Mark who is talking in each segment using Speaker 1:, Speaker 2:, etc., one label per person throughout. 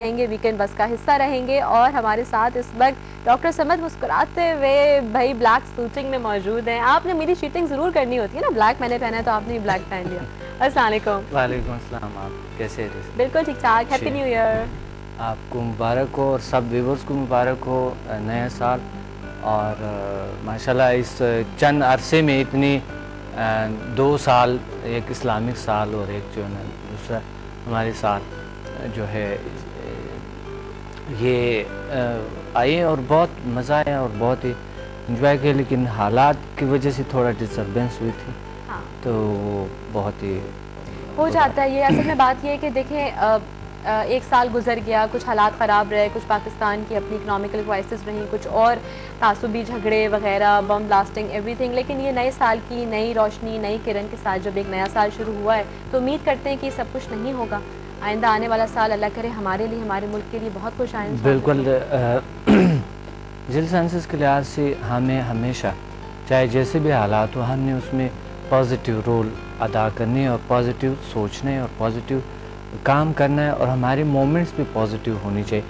Speaker 1: رہیں گے، ویکنڈ بس کا حصہ رہیں گے، اور ہمارے ساتھ اس وقت ڈاکٹر سمد مسکراتے ہوئے بھائی بلیک سوٹنگ میں موجود ہیں. آپ نے میری شیٹنگ ضرور کرنی ہوتی ہے نا، بلیک میں نے پہنا ہے تو آپ نے بھی بلیک پہن لیا. السلام علیکم.
Speaker 2: وعلیکم السلام. آپ کیسے ہیں؟
Speaker 1: بالکل ٹھیک ٹھاک. Happy new year.
Speaker 2: آپ کو مبارک ہو اور سب ویورز کو مبارک ہو نیا سال. اور ماشاءاللہ اس چند عرصے میں اتنی 2 سال، ایک اسلامک سال اور ایک جو ہے نا دوسرا ہمارے سال جو ہے یہ آئے اور بہت مزہ آیا اور بہت ہی انجوائے کیا، لیکن حالات کی وجہ سے تھوڑا ڈسٹربینس ہوئی تھی. تو وہ بہت ہی
Speaker 1: ہو جاتا ہے. یہ اصل میں بات یہ ہے کہ دیکھیں 1 سال گزر گیا، کچھ حالات خراب رہے، کچھ پاکستان کی اپنی اکنامیکل کرائسس رہیں، کچھ اور تعصبی جھگڑے وغیرہ، بم بلاسٹنگ ایوری تھنگ. لیکن یہ نئے سال کی نئی روشنی، نئی کرن کے ساتھ جب ایک نیا سال شروع ہوا ہے تو امید کرتے ہیں کہ یہ سب کچھ نہیں ہوگا. آئندہ آنے والا سال اللہ کرے ہمارے لیے، ہمارے ملک کے لیے بہت خوش آئیں.
Speaker 2: بالکل. ذیل سائنسز کے لحاظ سے ہمیں ہمیشہ چاہے جیسے بھی حالات ہو، ہم نے اس میں پازیٹیو رول ادا کرنے اور پازیٹیو سوچنے اور پازیٹیو کام کرنا ہے، اور ہمارے مومنٹس بھی پازیٹیو ہونی چاہیے.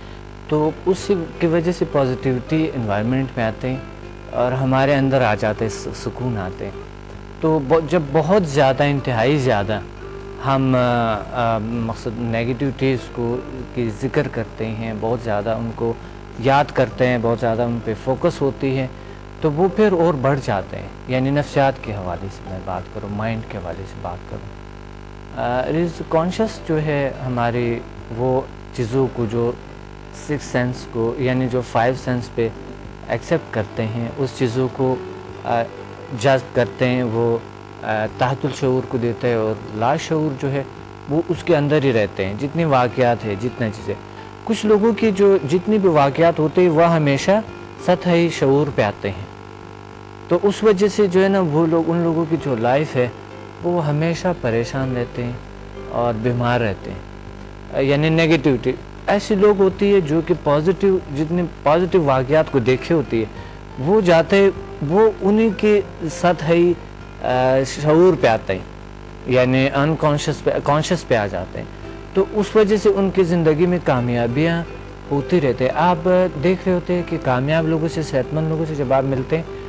Speaker 2: تو اس کی وجہ سے پازیٹیوٹی انوائرمنٹ میں آتے ہیں اور ہمارے اندر آ جاتے ہیں، سکون آتے ہیں. تو جب بہت زیادہ انتہائی زیادہ ہم مقصد نیگیٹیوٹیز کو کی ذکر کرتے ہیں، بہت زیادہ ان کو یاد کرتے ہیں، بہت زیادہ ان پہ فوکس ہوتی ہے، تو وہ پھر اور بڑھ جاتے ہیں. یعنی نفسیات کے حوالے سے میں بات کروں، مائنڈ کے حوالے سے بات کروں. کانشیس جو ہے ہماری وہ چیزوں کو جو 6 سینس کو یعنی جو 5 سینس پہ ایکسیپٹ کرتے ہیں، اس چیزوں کو جذب کرتے ہیں، وہ تحت الشعور کو دیتے ہیں، اور لا شعور جو ہے وہ اس کے اندر ہی رہتے ہیں. جتنی واقعات ہیں، جتنا چیزیں، کچھ لوگوں کی جو جتنی بھی واقعات ہوتے ہیں وہ ہمیشہ سطحی شعور پہ آتے ہیں. تو اس وجہ سے جو ہے نا وہ لوگ، ان لوگوں کی جو لائف ہے وہ ہمیشہ پریشان رہتے ہیں اور بیمار رہتے ہیں. یعنی نیگیٹیوٹی ایسی لوگ ہوتی ہے جو کہ پازیٹیو، جتنے پازیٹیو واقعات کو دیکھے ہوتی ہے وہ جاتے، وہ انہی کے سطحی شعور پہ آتے ہیں، یعنی کانشیس پہ آ جاتے ہیں. تو اس وجہ سے ان کی زندگی میں کامیابیاں ہوتی رہتے ہیں. آپ دیکھ رہے ہوتے ہیں کہ کامیاب لوگوں سے، صحت مند لوگوں سے جب آپ ملتے ہیں،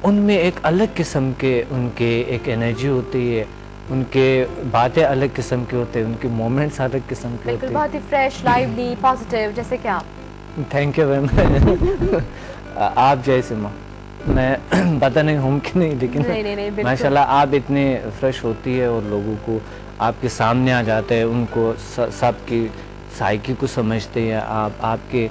Speaker 2: ان میں ایک الگ قسم کے ان کے ایک انرجی ہوتی ہے، ان کے باتیں الگ قسم کے ہوتے ہیں، ان کے مومنٹس الگ قسم کے ہوتے ہیں.
Speaker 1: بالکل بہت ہی فریش، لائیولی، پازیٹیو. جیسے کہ آپ.
Speaker 2: Thank you very much. آپ جیسے میں پتہ نہیں ہوں کہ نہیں، لیکن ماشاءاللہ آپ اتنے فریش ہوتی ہے اور لوگوں کو آپ کے سامنے آ جاتے ہیں، ان کو سب کی سائیکی کو سمجھتے ہیں. آپ کے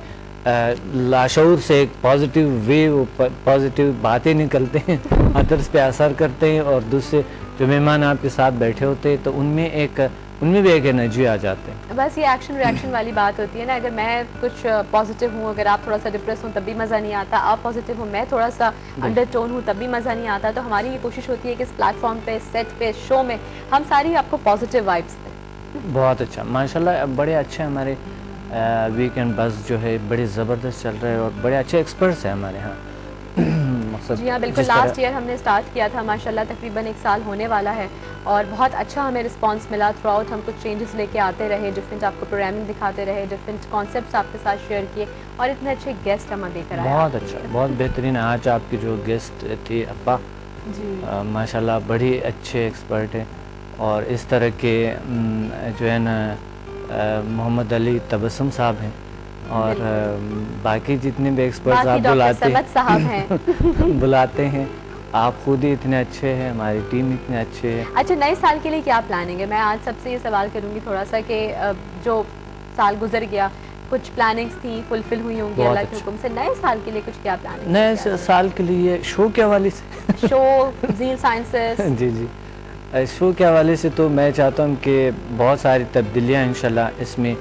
Speaker 2: لاشعور سے ایک پازیٹیو ویو، پازیٹیو باتیں نکلتے ہیں، ادرس پہ اثر کرتے ہیں، اور دوسرے جو مہمان آپ کے ساتھ بیٹھے ہوتے ہیں تو ان میں بھی ایک انرجی آ جاتے ہیں.
Speaker 1: بس یہ ایکشن ریاکشن والی بات ہوتی ہے نا. اگر میں کچھ پازیٹیو ہوں، اگر آپ تھوڑا سا ڈپریس ہوں تب بھی مزہ نہیں آتا. آپ پازیٹیو ہوں، میں تھوڑا سا انڈر ٹون ہوں تب بھی مزہ نہیں آتا. تو ہماری یہ کوشش ہوتی ہے کہ اس پلیٹ فارم پہ، سیٹ پہ، شو میں ہم ساری آپ کو پازیٹیو وائبس دیں.
Speaker 2: بہت اچھا ماشاءاللہ. بڑے اچھے ہمارے ویکینڈ بس جو ہے بڑے زبردست چل رہے ہیں اور بڑے اچھے ایکسپرٹس ہیں ہمارے ہاں.
Speaker 1: جی ہاں بالکل. لاسٹ ایئر ہم نے سٹارٹ کیا تھا، ماشاءاللہ تقریباً 1 سال ہونے والا ہے، اور بہت اچھا ہمیں رسپانس ملا. تھرو آؤٹ ہم کچھ چینجز لے کے آتے رہے، ڈفرینٹ آپ کو پروگرامنگ دکھاتے رہے، ڈفرینٹ کانسیپٹس آپ کے ساتھ شیئر کیے، اور اتنے اچھے گیسٹ ہم لے کر آئے.
Speaker 2: بہت اچھا، بہت بہترین. آج آپ کی جو گیسٹ تھی ابا،
Speaker 1: جی
Speaker 2: ماشاءاللہ بڑی اچھے ایکسپرٹ ہیں. اور اس طرح کے جو ہے نا محمد علی تبسم صاحب ہیں، اور باقی جتنے بھی ایکسپرٹس آپ بلاتے ہیں. آپ خود ہی اتنے اچھے ہیں، ہماری ٹیم اتنے اچھے ہیں.
Speaker 1: اچھا نئے سال کے لیے کیا پلاننگ ہے؟ میں آج سب سے یہ سوال کروں گی تھوڑا سا کہ جو سال گزر گیا کچھ پلاننگز تھیں، فلفل ہوئی ہوں گی اللہ کے حکم سے. نئے سال کے لیے کچھ کیا پلاننگ؟
Speaker 2: نئے سال کے لیے شو کے حوالے سے
Speaker 1: شو ذیل سائنسز
Speaker 2: جی شو کے حوالے سے تو میں چاہتا ہوں کہ بہت ساری تبدیلیاں انشاءاللہ اس میں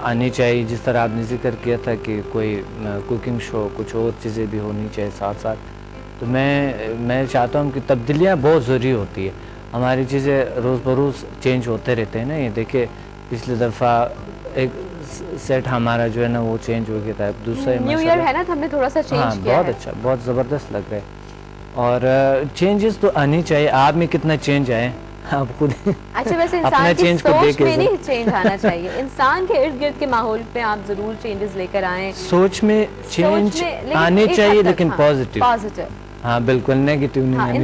Speaker 2: آنی چاہیے. جس طرح آپ نے ذکر کیا تھا کہ کوئی کوکنگ شو، کچھ اور چیزیں بھی ہونی چاہیے ساتھ ساتھ. تو میں چاہتا ہوں کہ تبدیلیاں بہت ضروری ہوتی ہے. ہماری چیزیں روز بروز چینج ہوتے رہتے ہیں نا. یہ دیکھیں پچھلی دفعہ ایک سیٹ ہمارا جو ہے نا وہ چینج ہو گیا تھا، دوسرا
Speaker 1: نیو ایئر ہے نا تو ہم نے تھوڑا سا چینج کیا ہے.
Speaker 2: بہت اچھا، بہت زبردست لگ رہا ہے. اور چینجز تو آنی چاہیے. آپ میں کتنا چینج آئے آپ خود
Speaker 1: اچھا ویسے انسان کی سوچ میں نہیں چینج آنا چاہیے, انسان کے ارد گرد کے ماحول پہ آپ ضرور چینجز لے کر آئیں,
Speaker 2: سوچ میں چینج آنے چاہیے لیکن پازیٹیو. ہاں بالکل, نیگیٹیو نہیں.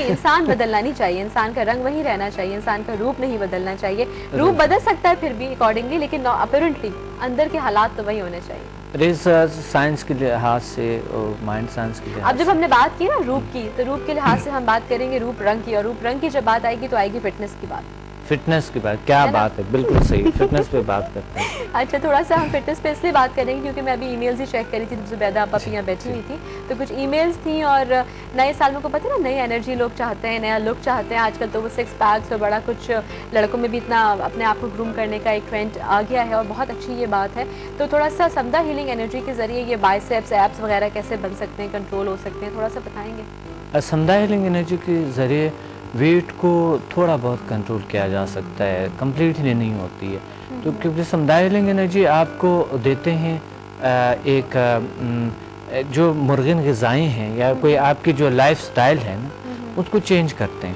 Speaker 1: انسان بدلنا نہیں چاہیے, انسان کا رنگ وہی رہنا چاہیے, انسان کا روپ نہیں بدلنا چاہیے. روپ بدل سکتا ہے پھر بھی اکارڈنگلی, لیکن اپیرنٹلی اندر کے حالات تو وہی ہونے چاہیے.
Speaker 2: ریسرچ سائنس کے لحاظ سے اور مائنڈ سائنس کے لحاظ سے.
Speaker 1: اب جب ہم نے بات کی نا روپ کی, تو روپ کے لحاظ سے ہم بات کریں گے روپ رنگ کی, اور روپ رنگ کی جب بات آئے گی تو آئے گی فٹنس کی بات.
Speaker 2: فٹنس کی بات, کیا بات ہے, بالکل صحیح, فٹنس پہ بات کرتے ہیں.
Speaker 1: اچھا تھوڑا سا ہم فٹنس پہ اس لیے بات کریں گے کیونکہ میں ابھی ای میلز ہی چیک کری تھی, زبیدہ آپ یہاں بیٹھی ہوئی تھی, تو کچھ ای میلز تھیں, اور نئے سال میں کو پتہ ہے نا, نئی انرجی لوگ چاہتے ہیں, نیا لک چاہتے ہیں. آج کل تو وہ 6 پیکس اور بڑا کچھ لڑکوں میں بھی اتنا اپنے آپ کو گروم کرنے کا ایک ٹرینڈ آ گیا ہے, اور بہت اچھی یہ بات ہے. تو تھوڑا سا سمدہ ہیلنگ انرجی کے ذریعے یہ بائسیپس ایپس وغیرہ کیسے بن سکتے ہیں, کنٹرول ہو سکتے ہیں, تھوڑا سا بتائیں گے.
Speaker 2: سمدہ ہیلنگ انرجی کے ذریعے ویٹ کو تھوڑا بہت کنٹرول کیا جا سکتا ہے, کمپلیٹلی نہیں ہوتی ہے. تو کیونکہ سمدہ ہیلنگ انرجی آپ کو دیتے ہیں ایک جو مرغن غذائیں ہیں یا کوئی آپ کی جو لائف سٹائل ہے نا, اس کو چینج کرتے ہیں.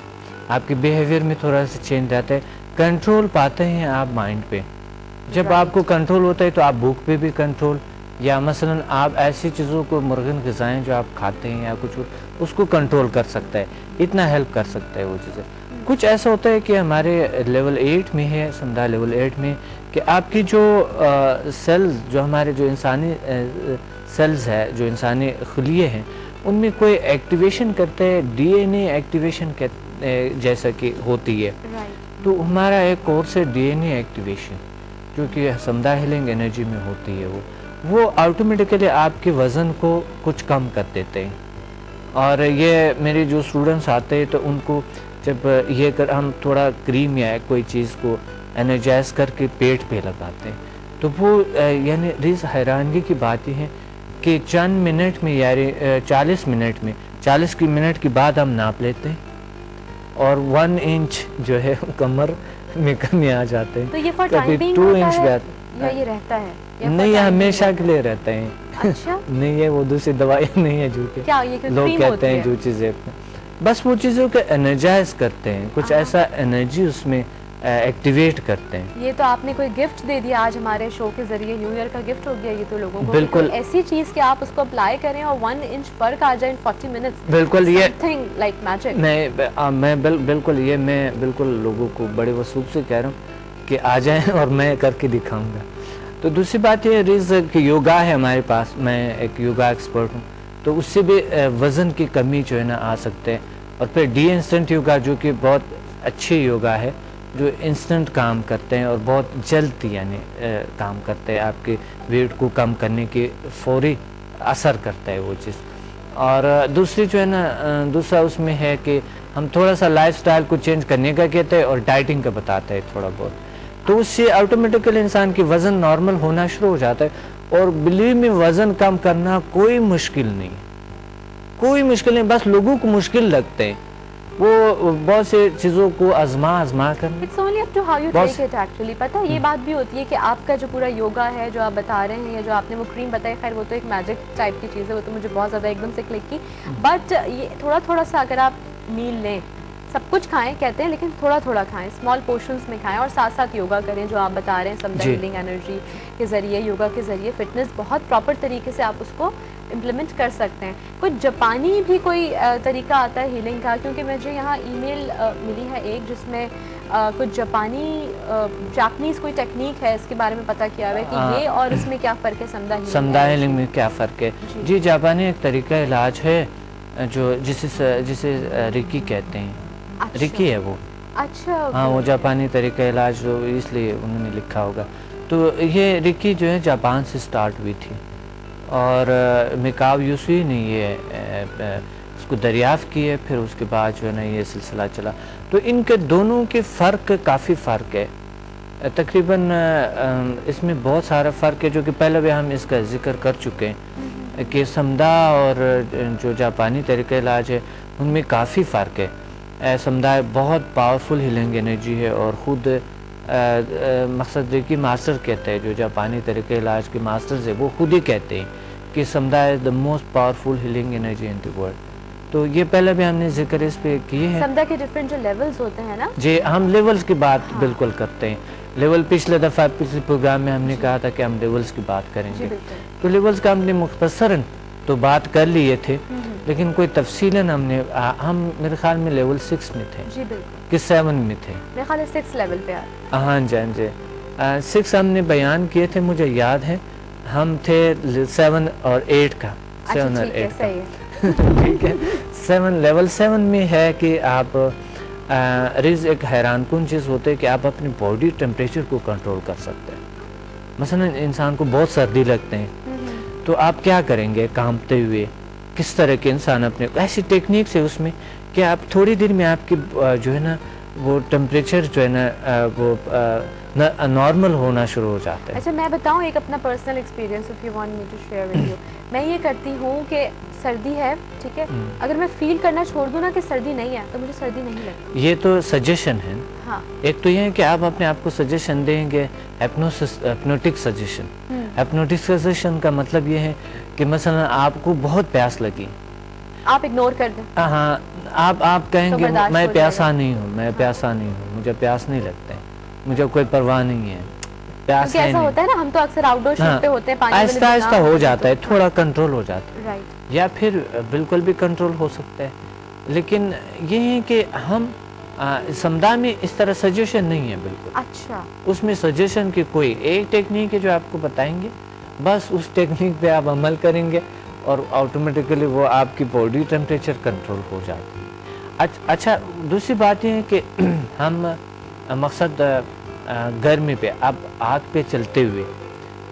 Speaker 2: آپ کے بیہیویئر میں تھوڑا سا چینج رہتا ہے, کنٹرول پاتے ہیں آپ مائنڈ پہ. جب آپ کو کنٹرول ہوتا ہے تو آپ بھوک پہ بھی کنٹرول, یا مثلا آپ ایسی چیزوں کو مرغن غذائیں جو آپ کھاتے ہیں یا کچھ اس کو کنٹرول کر سکتا ہے, اتنا ہیلپ کر سکتا ہے وہ چیزیں. کچھ ایسا ہوتا ہے کہ ہمارے لیول 8 میں ہے, سمدھا لیول 8 میں, کہ آپ کی جو سیلز, جو ہمارے جو انسانی سیلز ہے, جو انسانی خلیے ہیں, ان میں کوئی ایکٹیویشن کرتا ہے, ڈی این اے ایکٹیویشن جیسا کہ ہوتی ہے. تو ہمارا ایک کورس ہے ڈی این اے ایکٹیویشن, جو کہ سمدھا ہیلنگ انرجی میں ہوتی ہے. وہ آٹومیٹیکلی آپ کے وزن کو کچھ کم کر دیتے ہیں. اور یہ میرے جو اسٹوڈنٹس آتے ہیں تو ان کو جب یہ ہم تھوڑا کریم یا کوئی چیز کو انرجائز کر کے پیٹ پہ لگاتے ہیں, تو وہ یعنی ریز حیرانگی کی بات یہ ہے کہ چند منٹ میں, یعنی 40 منٹ میں, 40 منٹ کے بعد ہم ناپ لیتے ہیں, اور 1 انچ جو ہے کمر میں کمی آ جاتے ہیں.
Speaker 1: تو یہ فار ٹائم بینگ ہوتا ہے یا یہ رہتا ہے؟ نہیں,
Speaker 2: یہ ہمیشہ کے لیے رہتے ہیں.
Speaker 1: اچھا
Speaker 2: نہیں, یہ وہ دوسری دوائی نہیں ہے جو کہ لوگ کہتے ہیں جو چیزیں, بس وہ چیزوں کو انرجائز کرتے ہیں, کچھ ایسا انرجی اس میں ایکٹیویٹ کرتے ہیں.
Speaker 1: یہ تو آپ نے کوئی گفٹ دے دیا آج ہمارے شو کے ذریعے, نیو ایئر کا گفٹ ہو گیا یہ تو لوگوں کو. بالکل ایسی چیز کہ آپ اس کو اپلائی کریں اور 1 انچ فرق آ جائے 40 منٹس.
Speaker 2: بالکل, یہ
Speaker 1: something like magic.
Speaker 2: میں بالکل یہ میں بالکل لوگوں کو بڑے وصوب سے کہہ رہا ہوں کہ آ جائیں اور میں کر کے دکھاؤں گا. تو دوسری بات یہ ریز کہ یوگا ہے ہمارے پاس, میں ایک یوگا ایکسپرٹ ہوں, تو اس سے بھی وزن کی کمی جو ہے نا آ سکتے ہیں. اور پھر ڈی انسٹنٹ یوگا جو کہ بہت اچھی یوگا ہے, جو انسٹنٹ کام کرتے ہیں اور بہت جلد یعنی کام کرتے ہیں, آپ کے ویٹ کو کم کرنے کے فوری اثر کرتا ہے وہ چیز. اور دوسری جو ہے نا, دوسرا اس میں ہے کہ ہم تھوڑا سا لائف سٹائل کو چینج کرنے کا کہتے ہیں اور ڈائٹنگ کا بتاتے ہیں تھوڑا بہت, تو اس سے آٹومیٹیکلی انسان کی وزن نارمل ہونا شروع ہو جاتا ہے. اور بلیو میں وزن کم کرنا کوئی مشکل نہیں, کوئی مشکل نہیں, بس لوگوں کو مشکل لگتے ہیں. وہ بہت سے چیزوں کو آزما کر,
Speaker 1: It's only up to how you take it actually. پتہ ہے یہ بات بھی ہوتی ہے کہ آپ کا جو پورا یوگا ہے جو آپ بتا رہے ہیں, یا جو آپ نے وہ کریم بتائی, خیر وہ تو ایک میجک ٹائپ کی چیز ہے, وہ تو مجھے بہت زیادہ ایک دم سے کلک کی. بٹ یہ تھوڑا سا اگر آپ میل لیں, سب کچھ کھائیں کہتے ہیں لیکن تھوڑا کھائیں, اسمال پورشنز میں کھائیں, اور ساتھ یوگا کریں جو آپ بتا رہے ہیں سمدھا ہیلنگ انرجی کے ذریعے, یوگا کے ذریعے فٹنس بہت پراپر طریقے سے آپ اس کو امپلیمنٹ کر سکتے ہیں. کچھ جاپانی بھی کوئی طریقہ آتا ہے ہیلنگ کا, کیونکہ مجھے یہاں ای میل ملی ہے ایک جس میں کچھ جاپنیز کوئی ٹیکنیک ہے, اس کے بارے میں پتہ کیا ہوا ہے کہ یہ اور اس میں کیا فرق ہے,
Speaker 2: سمدھا ہیلنگ میں کیا فرق ہے. جی, جاپانی ایک طریقہ علاج ہے جو جسے ریکی کہتے ہیں. ریکی ہے وہ.
Speaker 1: اچھا,
Speaker 2: ہاں, وہ جاپانی طریقہ علاج اس لیے انہوں نے لکھا ہوگا. تو یہ ریکی جو ہے جاپان سے سٹارٹ ہوئی تھی, اور میکاو یوسوی نے یہ اس کو دریافت کی ہے. پھر اس کے بعد جو ہے نا یہ سلسلہ چلا. تو ان کے دونوں کے کافی فرق ہے, تقریباً اس میں بہت سارا فرق ہے جو کہ پہلے بھی ہم اس کا ذکر کر چکے ہیں کہ سمدھا اور جو جاپانی طریقہ علاج ہے ان میں کافی فرق ہے. سمدھا بہت پاورفل ہیلنگ انرجی ہے, اور خود مقصد ریکی ماسٹر کہتے ہیں, جو جاپانی طریقہ علاج کے ماسٹرز ہیں وہ خود ہی کہتے ہیں کہ سمدھا is the most powerful healing energy in the world. تو یہ پہلے بھی ہم نے ذکر اس پہ کیے ہیں.
Speaker 1: سمدہ کے ڈیفرنٹ جو لیولز ہوتے ہیں نا
Speaker 2: جی ہم لیولز کی بات بالکل کرتے ہیں. لیول پچھلے دفعہ پچھلے پروگرام میں ہم نے کہا تھا کہ ہم لیولز کی بات کریں گے. تو لیولز کا ہم نے مختصراً تو بات کر لیے تھے لیکن کوئی تفصیلاً ہم میرے خیال میں لیول 6 میں تھے
Speaker 1: جی بالکل
Speaker 2: کہ 7 میں تھے.
Speaker 1: میرے خیال ہے 6 لیول پہ
Speaker 2: ہاں جی ہاں جی 6 ہم نے بیان کیے تھے. مجھے یاد ہے ہم تھے 7 اور 8 کا. 7 اور 8 کا ٹھیک ہے. 7 لیول 7 میں ہے کہ آپ ریز ایک حیران کن چیز ہوتے ہے کہ آپ اپنی باڈی ٹیمپریچر کو کنٹرول کر سکتے ہیں. مثلا انسان کو بہت سردی لگتے ہیں تو آپ کیا کریں گے کانپتے ہوئے. کس طرح کے انسان اپنے ایسی ٹیکنیکس ہے اس میں کہ آپ تھوڑی دیر میں آپ کی جو ہے نا وہ ٹیمپریچر جو ہے نا وہ نارمل ہونا شروع ہو جاتا ہے.
Speaker 1: اچھا میں بتاؤں ایک اپنا personal experience if you want me to share with you. میں یہ کرتی ہوں کہ سردی ہے ٹھیک ہے اگر میں فیل کرنا چھوڑ دوں نا کہ سردی نہیں ہے تو مجھے سردی نہیں لگتی.
Speaker 2: یہ تو سجیشن ہے.
Speaker 1: ہاں
Speaker 2: ایک تو یہ ہے کہ آپ اپنے آپ کو سجیشن دیں گے ہپنوٹک سجیشن. ہپنوٹک سجیشن کا مطلب یہ ہے کہ مثلا آپ کو بہت پیاس لگی
Speaker 1: آپ اگنور کر دیں.
Speaker 2: ہاں آپ کہیں گے میں پیاسا نہیں ہوں میں پیاسا نہیں ہوں مجھے پیاس نہیں لگتا ہے مجھے کوئی پرواہ نہیں ہے پیاس ہے
Speaker 1: ایسا ہوتا ہے نا ہم تو اکثر آؤٹ ڈور شوٹ پہ ہوتے ہیں پانی
Speaker 2: آہستہ آہستہ ہو جاتا ہے تھوڑا کنٹرول ہو جاتا ہے
Speaker 1: رائٹ
Speaker 2: یا پھر بالکل بھی کنٹرول ہو سکتا ہے. لیکن یہ ہے کہ ہم سمدہ میں اس طرح سجیشن نہیں ہے بالکل.
Speaker 1: اچھا
Speaker 2: اس میں سجیشن کی کوئی ایک ٹیکنیک ہے جو آپ کو بتائیں گے بس اس ٹیکنیک پہ آپ عمل کریں گے اور آٹومیٹیکلی وہ آپ کی باڈی ٹیمپریچر کنٹرول ہو جاتی ہے. اچھا دوسری بات یہ ہے کہ ہم مقصد گرمی پہ اب آگ پہ چلتے ہوئے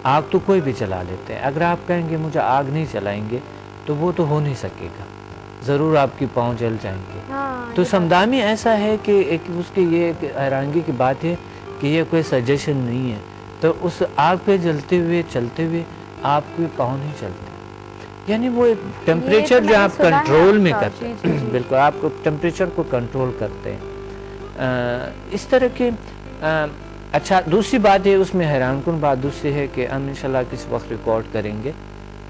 Speaker 2: آگ تو کوئی بھی چلا لیتے ہیں. اگر آپ کہیں گے مجھے آگ نہیں چلائیں گے تو وہ تو ہو نہیں سکے گا ضرور آپ کی پاؤں جل جائیں گے. تو سمدہ میں ایسا ہے کہ ایک اس کی یہ حیرانگی کی بات ہے کہ یہ کوئی سجیشن نہیں ہے. تو اس آگ پہ جلتے ہوئے چلتے ہوئے آپ کے پاؤں نہیں چلتے یعنی وہ ایک ٹیمپریچر جو آپ کنٹرول میں کرتے ہیں بالکل آپ کو ٹیمپریچر کو کنٹرول کرتے ہیں اس طرح کے. اچھا دوسری بات ہے اس میں حیران کن بات دوسری ہے کہ ہم انشاءاللہ کس وقت ریکارڈ کریں گے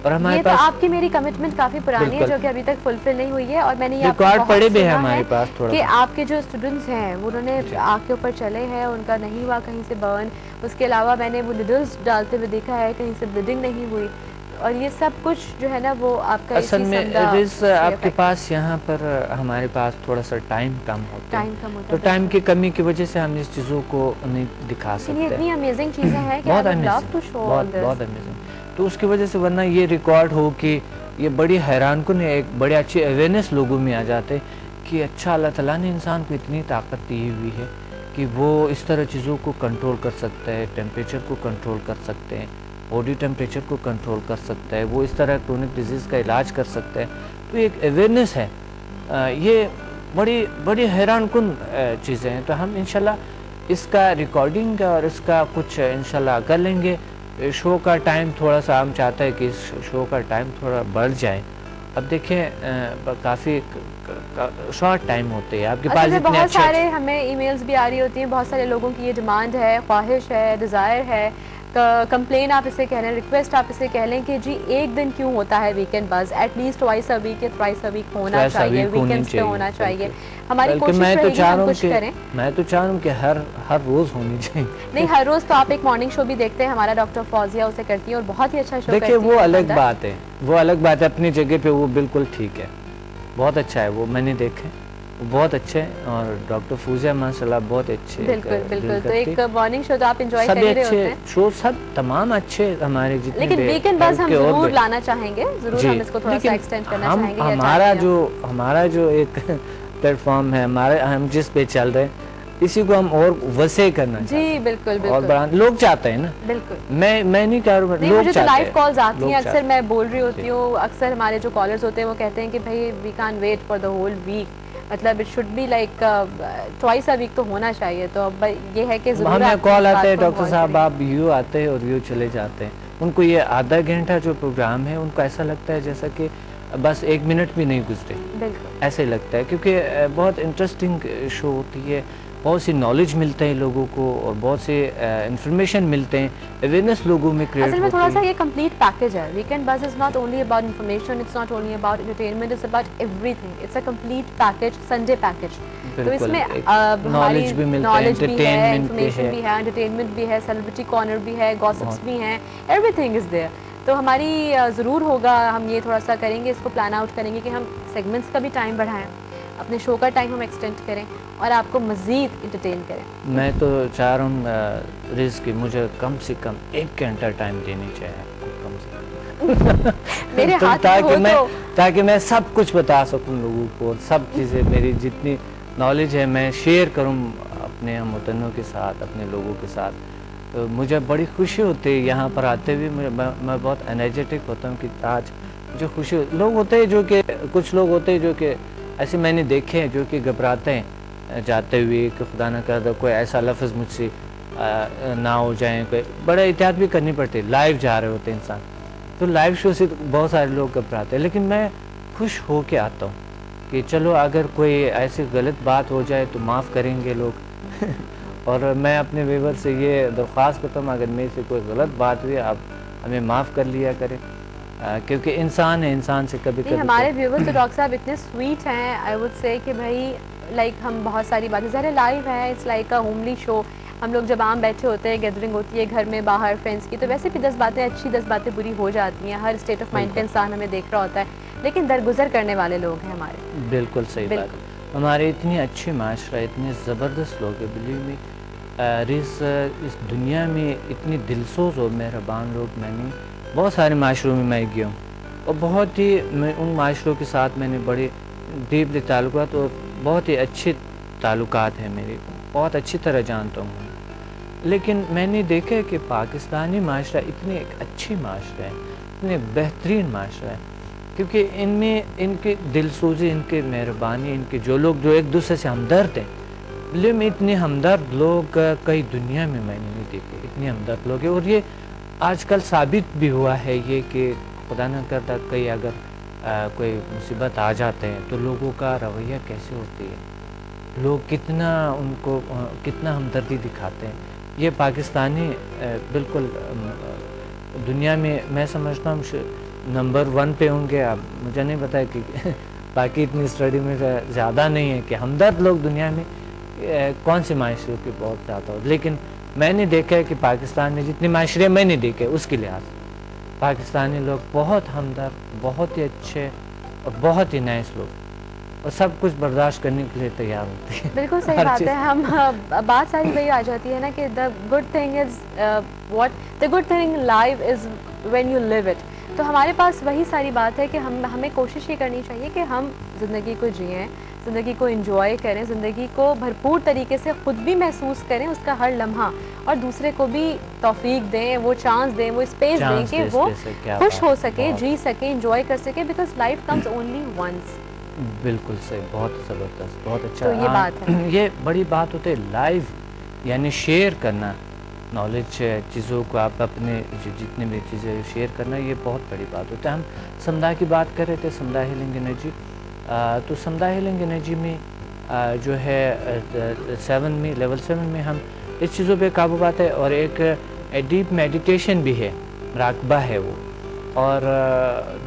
Speaker 2: اور ہمارے پاس
Speaker 1: آپ کی میری کمٹمنٹ کافی پرانی ہے جو کہ ابھی تک فلفل نہیں ہوئی ہے اور میں نے یہ
Speaker 2: ریکارڈ پڑے بھی ہے ہمارے پاس تھوڑا
Speaker 1: کہ آپ کے جو اسٹوڈنٹس ہیں انہوں نے آگ کے اوپر چلے ہیں ان کا نہیں ہوا کہیں سے برن. اس کے علاوہ میں نے وہ نیڈلز ڈالتے ہوئے دیکھا ہے کہیں سے بلیڈنگ نہیں ہوئی اور یہ سب کچھ جو ہے نا وہ آپ کا
Speaker 2: اصل میں آپ کے پاس یہاں پر ہمارے پاس تھوڑا سا ٹائم کم ہوتا ہے تو ٹائم کی کمی کی وجہ سے ہم اس چیزوں کو نہیں دکھا سکتے.
Speaker 1: اتنی امیزنگ چیزیں ہیں کہ
Speaker 2: بہت امیزنگ تو اس کی وجہ سے ورنہ یہ ریکارڈ ہو کہ یہ بڑی حیران کن ہے ایک بڑی اچھی اویئرنیس لوگوں میں آ جاتے کہ اچھا اللہ تعالیٰ نے انسان کو اتنی طاقت دی ہوئی ہے کہ وہ اس طرح چیزوں کو کنٹرول کر سکتا ہے ٹیمپریچر کو کنٹرول کر سکتے ہیں باڈی ٹیمپریچر کو کنٹرول کر سکتا ہے وہ اس طرح کرونک ڈیزیز کا علاج کر سکتا ہے. تو ایک اویئرنیس ہے یہ بڑی حیران کن چیزیں ہیں. تو ہم انشاءاللہ اس کا ریکارڈنگ اور اس کا کچھ انشاءاللہ کر لیں گے. شو کا ٹائم تھوڑا سا ہم چاہتا ہے کہ اس شو کا ٹائم تھوڑا بڑھ جائے. اب دیکھیں کافی شارٹ ٹائم ہوتے ہیں آپ کے پاس اتنے
Speaker 1: بہت سارے ہمیں ای میلز بھی آ رہی ہوتی ہیں بہت سارے لوگوں کی یہ ڈیمانڈ ہے خواہش ہے ڈیزائر ہے کمپلین آپ اسے کہہ لیں ریکویسٹ آپ اسے کہہ لیں کہ جی ایک دن کیوں ہوتا ہے ویکینڈ بز at least twice a week یا تھرائس اے ویک ہونا چاہیے ویکینڈز پہ ہونا چاہیے. ہماری کوشش رہے گی ہم کچھ کریں.
Speaker 2: میں تو چاہ رہا ہوں کہ ہر روز ہونی چاہیے.
Speaker 1: نہیں ہر روز تو آپ ایک مارننگ شو بھی دیکھتے ہیں ہمارا ڈاکٹر فوزیہ اسے کرتی ہے اور بہت ہی اچھا شو کرتی ہے.
Speaker 2: دیکھیں وہ الگ بات ہے وہ الگ بات ہے اپنی جگہ پہ وہ بالکل ٹھیک ہے بہت اچھا ہے وہ میں نے دیکھے وہ بہت اچھے ہیں اور ڈاکٹر فوزیہ ماشاءاللہ بہت اچھے
Speaker 1: بالکل تو ایک مارننگ شو تو آپ انجوائے کر رہے ہوتے ہیں
Speaker 2: شو سب تمام اچھے ہمارے جتنے
Speaker 1: لیکن ویکینڈ بس ہم ضرور لانا چاہیں گے ضرور ہم اس کو تھوڑا سا ایکسٹینڈ کرنا چاہیں گے.
Speaker 2: ہمارا جو ایک پلیٹ فارم ہے ہم جس پہ چل رہے ہیں اسی کو ہم اور وسیع کرنا
Speaker 1: جی بالکل
Speaker 2: اور لوگ چاہتے ہیں نا
Speaker 1: بالکل
Speaker 2: میں نہیں کہہ رہا ہوں
Speaker 1: مجھے تو لائیو کالز آتی ہیں اکثر میں بول رہی ہوتی ہوں اکثر ہمارے جو کالرز ہوتے ہیں وہ کہتے ہیں کہ بھائی we can wait for the whole week مطلب it should be like twice a week تو ہونا چاہیے. تو اب یہ ہے کہ ضرور
Speaker 2: ہمیں کال آتا ہے ڈاکٹر صاحب آپ یوں آتے ہیں اور یوں چلے جاتے ہیں ان کو یہ آدھا گھنٹہ جو پروگرام ہے ان کو ایسا لگتا ہے جیسا کہ بس 1 منٹ بھی نہیں گزرے ایسے لگتا ہے کیونکہ بہت انٹرسٹنگ شو ہوتی ہے بہت سی نالج ملتے ہیں لوگوں کو اور بہت سے انفارمیشن ملتے ہیں, اویئرنیس لوگوں میں کریٹ
Speaker 1: اصل میں
Speaker 2: ہوتی
Speaker 1: تھوڑا
Speaker 2: ہے.
Speaker 1: سا یہ کمپلیٹ پیکج ہے. Weekend buzz is not only about information, it's not only about entertainment, it's about everything. It's a complete package, Sunday package. تو اس میں
Speaker 2: نالج بھی ملتا ہے, انٹرٹینمنٹ بھی ہے,
Speaker 1: انٹرٹینمنٹ بھی ہے, سیلیبریٹی کارنر بھی ہے, گاسپس بھی ہیں, ایوری تھنگ از دیئر. تو ہماری ضرور ہوگا, ہم یہ تھوڑا سا کریں گے, اس کو پلان آؤٹ کریں گے کہ ہم سیگمنٹس کا بھی ٹائم بڑھائیں, اپنے شو کا ٹائم ہم ایکسٹینڈ کریں اور آپ کو مزید انٹرٹین کریں.
Speaker 2: میں تو چاہ رہا ہوں ریز کہ مجھے کم سے کم 1 گھنٹہ ٹائم دینی چاہیے آپ کو, کم سے کم
Speaker 1: میرے ہاتھ میں ہو تو,
Speaker 2: تاکہ میں سب کچھ بتا سکوں لوگوں کو, اور سب چیزیں میری جتنی نالج ہے میں شیئر کروں اپنے ہم وطنوں کے ساتھ, اپنے لوگوں کے ساتھ. تو مجھے بڑی خوشی ہوتی ہے یہاں پر آتے ہوئے, میں بہت انرجیٹک ہوتا ہوں کہ آج مجھے خوشی لوگ ہوتے ہیں جو کہ کچھ لوگ ہوتے ہیں جو کہ ایسے میں نے دیکھے ہیں جو کہ گھبراتے ہیں جاتے ہوئے کہ خدا نہ کرے کوئی ایسا لفظ مجھ سے نہ ہو جائیں, کوئی بڑا احتیاط بھی کرنی پڑتی ہے, لائیو جا رہے ہوتے ہیں انسان. تو لائیو شو سے بہت سارے لوگ گھبراتے ہیں, لیکن میں خوش ہو کے آتا ہوں کہ چلو اگر کوئی ایسی غلط بات ہو جائے تو معاف کریں گے لوگ. اور میں اپنے ویور سے یہ درخواست کرتا ہوں اگر میرے سے کوئی غلط بات ہوئی آپ ہمیں معاف کر لیا کریں, کیونکہ انسان ہے, انسان سے کبھی کبھی.
Speaker 1: ہمارے ویورز تو ڈاکٹر صاحب اتنے سویٹ ہیں, آئی وڈ سے کہ بھائی لائک ہم بہت ساری باتیں, ظاہر لائیو ہے, اٹس لائک اے ہوملی شو. ہم لوگ جب عام بیٹھے ہوتے ہیں, گیدرنگ ہوتی ہے گھر میں باہر فرینڈس کی, تو ویسے بھی 10 باتیں اچھی 10 باتیں بری ہو جاتی ہیں, ہر اسٹیٹ آف مائنڈ کا انسان ہمیں دیکھ رہا ہوتا ہے, لیکن درگزر کرنے والے لوگ ہیں ہمارے.
Speaker 2: بالکل صحیح بات. ہمارے اتنی اچھی معاشرہ, اتنے زبردست لوگ ہیں, بلیو می اس دنیا میں اتنی دلسوز اور مہربان لوگ میں نے بہت سارے معاشروں میں گیا ہوں, اور بہت ہی ان معاشروں کے ساتھ میں نے بڑے ڈیپلی تعلقات اور بہت ہی اچھے تعلقات ہیں میرے, بہت اچھی طرح جانتا ہوں. لیکن میں نے دیکھا کہ پاکستانی معاشرہ اتنے ایک اچھی معاشرہ ہے, اتنے بہترین معاشرہ ہے, کیونکہ ان میں ان کی دلسوزی, ان کی مہربانی, ان کے جو لوگ جو ایک دوسرے سے ہمدرد ہیں, لیکن اتنے ہمدرد لوگ کئی دنیا میں نے نہیں دیکھے, اتنے ہمدرد لوگ ہیں. اور یہ آج کل ثابت بھی ہوا ہے یہ کہ خدا نہ کرتا کئی اگر کوئی مصیبت آ جاتے ہیں تو لوگوں کا رویہ کیسے ہوتی ہے, لوگ کتنا ان کو کتنا ہمدردی دکھاتے ہیں. یہ پاکستانی بالکل دنیا میں سمجھتا ہوں نمبر 1 پہ ہوں گے. اب مجھے نہیں پتا کہ باقی اتنی اسٹڈی میں زیادہ نہیں ہے کہ ہمدرد لوگ دنیا میں کون سے معاشرے کے بہت زیادہ ہو, لیکن میں نے دیکھا ہے کہ پاکستان میں جتنے معاشرے میں نے دیکھے اس کے لحاظ پاکستانی لوگ بہت ہمدرد, بہت ہی اچھے اور بہت ہی نائس لوگ, اور سب کچھ برداشت کرنے کے لیے تیار ہوتے ہیں.
Speaker 1: بالکل صحیح بات ہے. ہم بات ساری وہی آ جاتی ہے نا کہ the good thing is the good thing life is when you leave it. تو ہمارے پاس وہی ساری بات ہے کہ ہمیں کوشش یہ کرنی چاہیے کہ ہم زندگی کو جئیں, زندگی کو انجوائے کریں, زندگی کو بھرپور طریقے سے خود بھی محسوس کریں, اس کا ہر لمحہ, اور دوسرے کو بھی توفیق دیں, وہ چانس دیں, وہ اسپیس دیں کہ وہ خوش ہو سکے, جی سکے, انجوائے کر سکے, because life comes only once.
Speaker 2: بالکل صحیح, بہت زبردست, بہت اچھا.
Speaker 1: تو یہ بات ہے,
Speaker 2: یہ بڑی بات ہوتی ہے لائیو, یعنی شیئر کرنا نالج چیزوں کو, آپ اپنے جتنے بھی چیزیں شیئر کرنا, یہ بہت بڑی بات ہوتی ہے. ہم سمدھا کی بات کر رہے تھے, سمدھا ہیلنگ انرجی. تو سمدھا ہیلنگ انرجی میں جو ہے 7 میں, لیول 7 میں ہم اس چیزوں پہ قابو پاتے ہیں, اور ایک ڈیپ میڈیٹیشن بھی ہے, مراقبہ ہے وہ. اور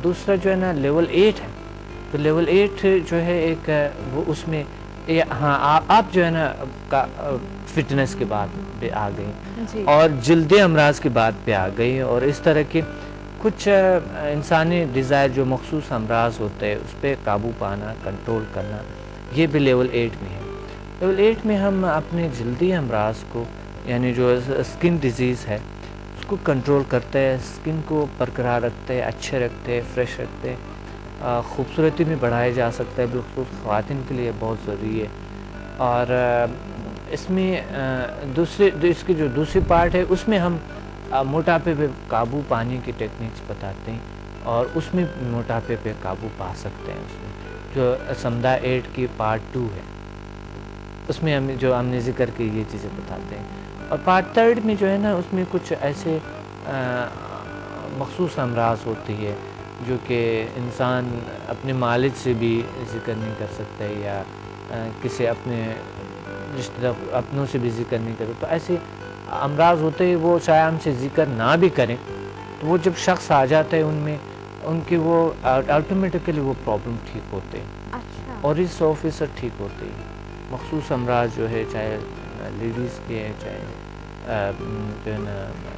Speaker 2: دوسرا جو ہے نا لیول 8 ہے. تو لیول 8 جو ہے ایک وہ اس میں ہاں آپ جو ہے نا فٹنس کے بات پہ آ گئی, اور جلدی امراض کی بات پہ آ گئی, اور اس طرح کے کچھ انسانی ڈیزائر جو مخصوص امراض ہوتے ہیں اس پہ قابو پانا, کنٹرول کرنا, یہ بھی لیول 8 میں ہے. لیول 8 میں ہم اپنے جلدی امراض کو, یعنی جو اسکن ڈیزیز ہے اس کو کنٹرول کرتے ہیں, اسکن کو برقرار رکھتے ہیں, اچھے رکھتے ہیں, فریش رکھتے ہیں, خوبصورتی میں بڑھایا جا سکتا ہے, بالخصوص خواتین کے لیے بہت ضروری ہے. اور اس میں اس کی جو دوسری پارٹ ہے اس میں ہم موٹاپے پہ قابو پانے کی ٹیکنیکس بتاتے ہیں, اور اس میں موٹاپے پہ قابو پا سکتے ہیں. اس میں جو سمدھا 8 کی پارٹ 2 ہے اس میں ہم نے ذکر کی یہ چیزیں بتاتے ہیں. اور پارٹ 3 میں جو ہے نا اس میں کچھ ایسے مخصوص امراض ہوتی ہے جو کہ انسان اپنے مالج سے بھی ذکر نہیں کر سکتا ہے, یا کسی اپنے رشتہ دار اپنوں سے بھی ذکر نہیں کرتے. تو ایسے امراض ہوتے ہیں وہ چاہے ہم سے ذکر نہ بھی کریں تو وہ جب شخص آ جاتا ہے ان میں ان کی وہ آٹومیٹکلی وہ پرابلم ٹھیک ہوتے ہیں اور اس 100% ٹھیک ہوتے ہیں. مخصوص امراض جو ہے چاہے لیڈیز کے ہیں چاہے جو ہے نا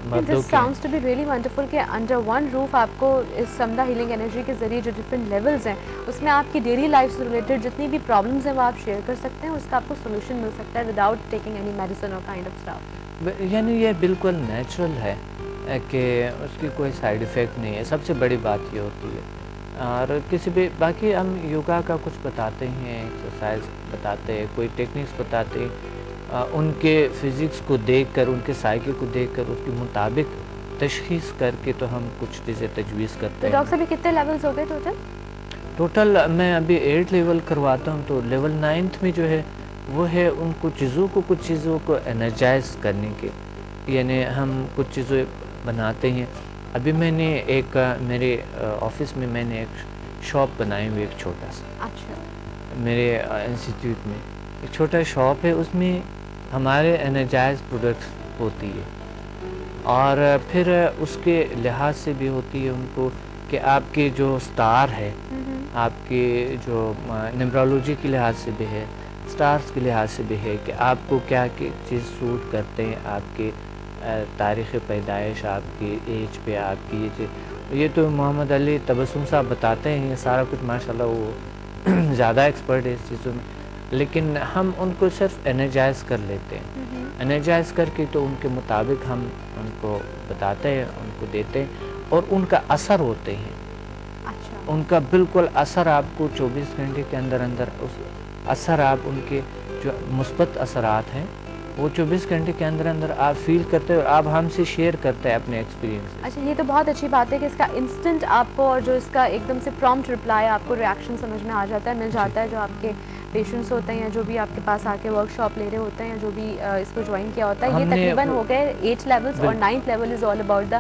Speaker 2: مردوں کے.
Speaker 1: Sounds to be really wonderful کہ انڈر ون روف آپ کو اس سمدہ ہیلنگ انرجی کے ذریعے جو ڈفرینٹ لیولز ہیں اس میں آپ کی ڈیلی لائف سے ریلیٹڈ جتنی بھی پرابلمز ہیں وہ آپ شیئر کر سکتے ہیں, اس کا آپ کو سولوشن مل سکتا ہے وداؤٹ ٹیکنگ اینی میڈیسن اور کائنڈ آف اسٹاف.
Speaker 2: یعنی یہ بالکل نیچرل ہے کہ اس کی کوئی سائیڈ ایفیکٹ نہیں ہے. سب سے بڑی بات یہ ہوتی ہے. اور کسی بھی باقی ہم یوگا کا کچھ بتاتے ہیں, ایکسرسائز بتاتے ہیں, کوئی ٹیکنکس بتاتے ہیں, ان کے فزکس کو دیکھ کر ان کے سائیکی کو دیکھ کر اس کے مطابق تشخیص کر کے تو ہم کچھ چیزیں تجویز کرتے ہیں.
Speaker 1: ڈاکٹر صاحب کتنے لیولز ہو گئے
Speaker 2: ٹوٹل میں ابھی 8 لیول کرواتا ہوں. تو لیول 9 میں جو ہے وہ ہے ان کو کچھ چیزوں کو انرجائز کرنے کے, یعنی ہم کچھ چیزیں بناتے ہیں. ابھی میں نے ایک میرے آفس میں میں نے ایک شاپ بنائی ہوئی, ایک چھوٹا سا.
Speaker 1: اچھا.
Speaker 2: میرے انسٹیٹیوٹ میں ایک چھوٹا شاپ ہے, اس میں ہمارے انرجائز پروڈکٹس ہوتی ہے اور پھر اس کے لحاظ سے بھی ہوتی ہے ان کو کہ آپ کے جو سٹار ہے, آپ کے جو نیمرولوجی کے لحاظ سے بھی ہے, سٹارز کے لحاظ سے بھی ہے کہ آپ کو کیا چیز سوٹ کرتے ہیں, آپ کے تاریخ پیدائش, آپ کی ایج پہ, آپ کی یہ تو محمد علی تبسم صاحب بتاتے ہیں. یہ سارا کچھ ماشاءاللہ وہ زیادہ ایکسپرٹ ہے اس چیزوں میں, لیکن ہم ان کو صرف انرجائز کر لیتے ہیں. انرجائز کر کے تو ان کے مطابق ہم ان کو بتاتے ہیں, ان کو دیتے ہیں اور ان کا اثر ہوتے ہیں. ان کا بالکل اثر آپ کو 24 گھنٹے کے اندر اس اثر آپ ان کے جو مثبت اثرات ہیں وہ 24 گھنٹے کے اندر آپ فیل کرتے ہیں اور آپ ہم سے شیئر کرتے ہیں اپنے ایکسپیرینس.
Speaker 1: اچھا, یہ تو بہت اچھی بات ہے کہ اس کا انسٹنٹ آپ کو اور جو اس کا ایک دم سے پرومپٹ رپلائی آپ کو ریاکشن سمجھ میں آ جاتا ہے, مل جاتا ہے. جو آپ کے پیشنٹس ہوتے ہیں یا جو بھی آپ کے پاس آ کے ورک شاپ لے رہے ہوتے ہیں یا جو بھی اس کو جوائن کیا ہوتا ہے, یہ تقریباً ہو گئے 8 لیولز اور 9th level is all about the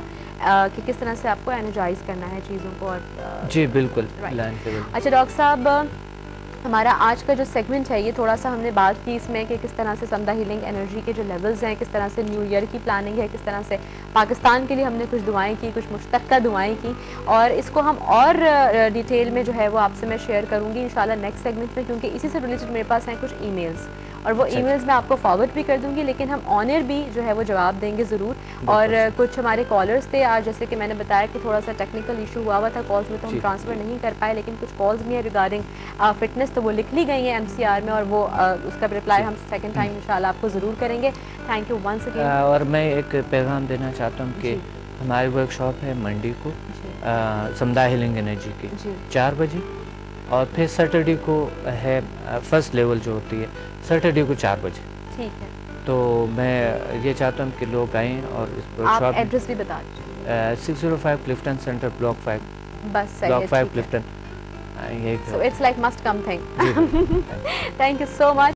Speaker 1: کہ کس طرح سے آپ کو انرجائز کرنا ہے چیزوں کو. اور
Speaker 2: جی بالکل.
Speaker 1: اچھا ڈاکٹر صاحب, ہمارا آج کا جو سیگمنٹ ہے یہ تھوڑا سا ہم نے بات کی اس میں کہ کس طرح سے سمدہ ہیلنگ انرجی کے جو لیولز ہیں, کس طرح سے نیو ایئر کی پلاننگ ہے, کس طرح سے پاکستان کے لیے ہم نے کچھ دعائیں کی, کچھ مشترکہ دعائیں کی, اور اس کو ہم اور ڈیٹیل میں جو ہے وہ آپ سے میں شیئر کروں گی انشاءاللہ نیکسٹ سیگمنٹ میں, کیونکہ اسی سے ریلیٹڈ میرے پاس ہیں کچھ ای میلز اور وہ ای میلز میں آپ کو فارورڈ بھی کر دوں گی, لیکن ہم آن ایئر بھی جو ہے وہ جواب دیں گے ضرور. اور کچھ ہمارے کالرز تھے آج, جیسے کہ میں نے بتایا کہ تھوڑا سا ٹیکنیکل ایشو ہوا تھا کالز میں, تو ہم ٹرانسفر نہیں کر پائے, لیکن کچھ کالز بھی ہیں ریگارڈنگ فٹنس, تو وہ لکھ لی گئی ہیں MCR میں, اور وہ اس کا رپلائی ہم سیکنڈ ٹائم انشاءاللہ آپ کو ضرور کریں گے. Thank you once again.
Speaker 2: اور میں ایک پیغام دینا چاہتا ہوں کہ ہماری ورک شاپ ہے منڈی کو سمدہ ہیلنگ انرجی کی 4 بجے, اور پھر سیٹرڈے کو ہے فرسٹ لیول جو ہوتی ہے سیٹرڈے کو 4 بجے.
Speaker 1: ٹھیک ہے.
Speaker 2: تو میں یہ چاہتا ہوں کہ لوگ آئیں اور اس ورک
Speaker 1: آپ
Speaker 2: شاپ
Speaker 1: ایڈریس بھی بتا دیجیے.
Speaker 2: 605 کلفٹن سینٹر بلاک 5.
Speaker 1: بس
Speaker 2: block 5 Clifton.
Speaker 1: So it's like must come thing. Thank you so much.